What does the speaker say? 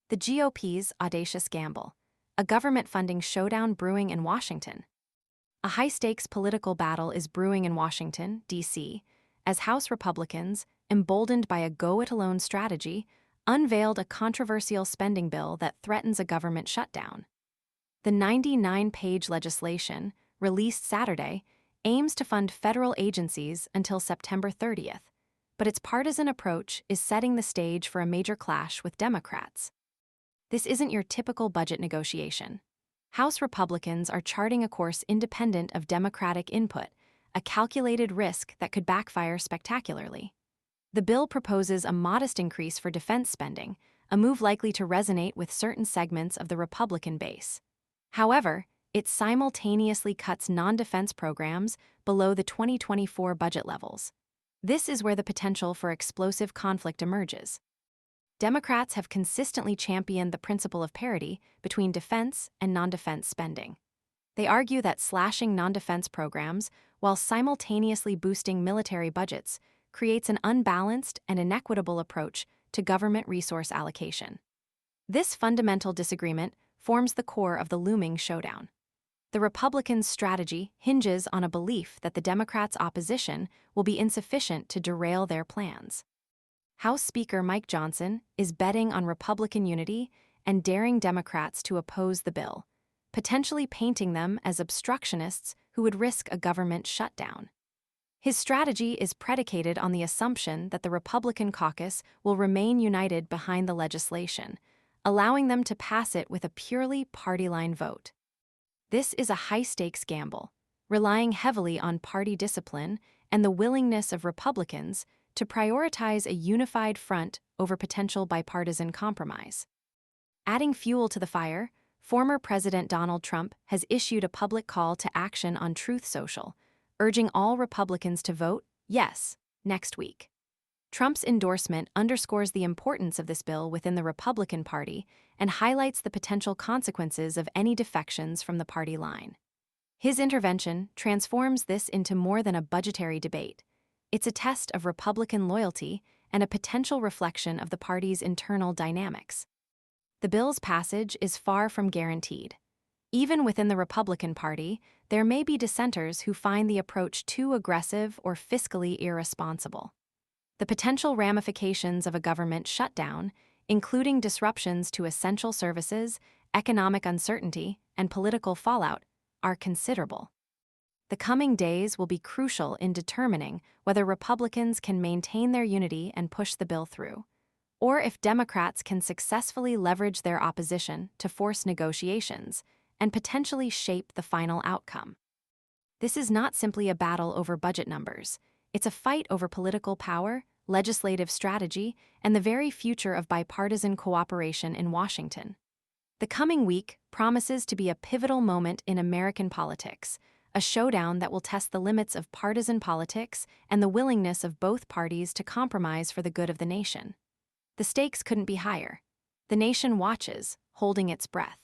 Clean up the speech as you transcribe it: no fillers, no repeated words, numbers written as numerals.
The GOP's audacious gamble, a government funding showdown brewing in Washington. A high-stakes political battle is brewing in Washington, D.C., as House Republicans, emboldened by a go-it-alone strategy, unveiled a controversial spending bill that threatens a government shutdown. The 99-page legislation, released Saturday, aims to fund federal agencies until September 30th, but its partisan approach is setting the stage for a major clash with Democrats. This isn't your typical budget negotiation. House Republicans are charting a course independent of Democratic input, a calculated risk that could backfire spectacularly. The bill proposes a modest increase for defense spending, a move likely to resonate with certain segments of the Republican base. However, it simultaneously cuts non-defense programs below the 2024 budget levels. This is where the potential for explosive conflict emerges. Democrats have consistently championed the principle of parity between defense and non-defense spending. They argue that slashing non-defense programs while simultaneously boosting military budgets creates an unbalanced and inequitable approach to government resource allocation. This fundamental disagreement forms the core of the looming showdown. The Republicans' strategy hinges on a belief that the Democrats' opposition will be insufficient to derail their plans. House Speaker Mike Johnson is betting on Republican unity and daring Democrats to oppose the bill, potentially painting them as obstructionists who would risk a government shutdown. His strategy is predicated on the assumption that the Republican caucus will remain united behind the legislation, allowing them to pass it with a purely party-line vote. This is a high-stakes gamble, relying heavily on party discipline and the willingness of Republicans to prioritize a unified front over potential bipartisan compromise. Adding fuel to the fire, former President Donald Trump has issued a public call to action on Truth Social, urging all Republicans to vote yes next week. Trump's endorsement underscores the importance of this bill within the Republican Party and highlights the potential consequences of any defections from the party line. His intervention transforms this into more than a budgetary debate. It's a test of Republican loyalty and a potential reflection of the party's internal dynamics. The bill's passage is far from guaranteed. Even within the Republican Party, there may be dissenters who find the approach too aggressive or fiscally irresponsible. The potential ramifications of a government shutdown, including disruptions to essential services, economic uncertainty, and political fallout, are considerable. The coming days will be crucial in determining whether Republicans can maintain their unity and push the bill through, or if Democrats can successfully leverage their opposition to force negotiations and potentially shape the final outcome. This is not simply a battle over budget numbers. It's a fight over political power, legislative strategy, and the very future of bipartisan cooperation in Washington. The coming week promises to be a pivotal moment in American politics, a showdown that will test the limits of partisan politics and the willingness of both parties to compromise for the good of the nation. The stakes couldn't be higher. The nation watches, holding its breath.